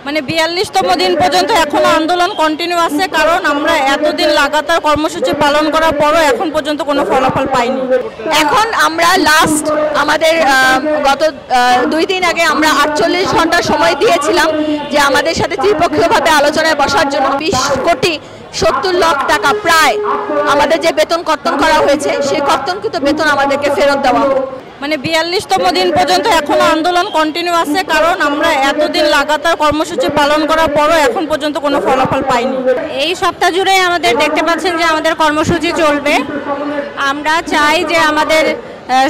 মানে ৪২তম দিন পর্যন্ত এখনো আন্দোলন কন্টিনিউ আছে, কারণ আমরা এতদিন লাগাতার কর্মসূচি পালন করার পরও এখন পর্যন্ত কোনো ফলাফল পাইনি। এখন আমরা লাস্ট আমাদের গত 2 দিন আগে আমরা 48 ঘন্টা সময় দিয়েছিলাম যে আমাদের সাথে ত্রিপক্ষীয়ভাবে আলোচনায় বসার জন্য। 20,70,00,000 টাকা প্রায় আমাদের যে বেতন কর্তন করা হয়েছে সেই কর্তনকৃত বেতন আমাদেরকে ফেরত দেওয়া হোক। মানে ৪২তম দিন পর্যন্ত এখনো আন্দোলন কন্টিনিউ আছে, কারণ আমরা এতদিন লাগাতার কর্মসূচি পালন করার পরও এখন পর্যন্ত কোনো ফলাফল পাইনি। এই সপ্তাহ জুড়ে আমাদের দেখতে পাচ্ছেন যে আমাদের কর্মসূচি চলবে। আমরা চাই যে আমাদের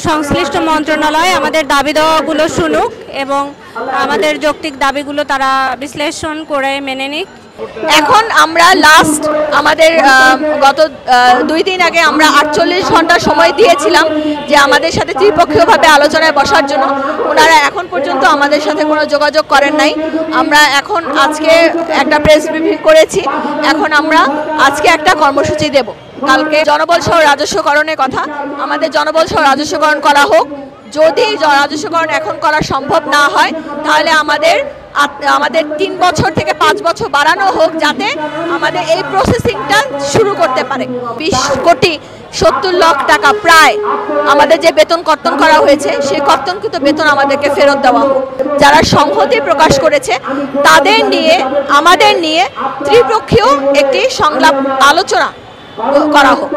সংশ্লিষ্ট মন্ত্রণালয় আমাদের দাবি দেওয়াগুলো শুনুক এবং আমাদের যৌক্তিক দাবিগুলো তারা বিশ্লেষণ করে মেনে নিক। এখন আমরা লাস্ট আমাদের গত 2 দিন আগে আমরা 48 ঘন্টা সময় দিয়েছিলাম যে আমাদের সাথে ত্রিপক্ষীয়ভাবে আলোচনায় বসার জন্য। ওনারা এখন পর্যন্ত আমাদের সাথে কোনো যোগাযোগ করেন নাই। আমরা এখন আজকে একটা প্রেস ব্রিফিং করেছি, এখন আমরা আজকে একটা কর্মসূচি দেব। কালকে জনবল সহ রাজস্বকরণের কথা, আমাদের জনবল সহ রাজস্বকরণ করা হোক। যদি রাজস্বকরণ এখন করা সম্ভব না হয় তাহলে আমাদের 3 বছর থেকে 5 বছর বাড়ানো হোক, যাতে আমাদের এই প্রসেসিংটা শুরু করতে পারে। 20,70,00,000 টাকা প্রায় আমাদের যে বেতন কর্তন করা হয়েছে সেই কর্তনকৃত বেতন আমাদেরকে ফেরত দেওয়া হোক। যারা সংহতি প্রকাশ করেছে তাদের নিয়ে আমাদের নিয়ে ত্রিপক্ষীয় একটি সংলাপ আলোচনা করা হোক।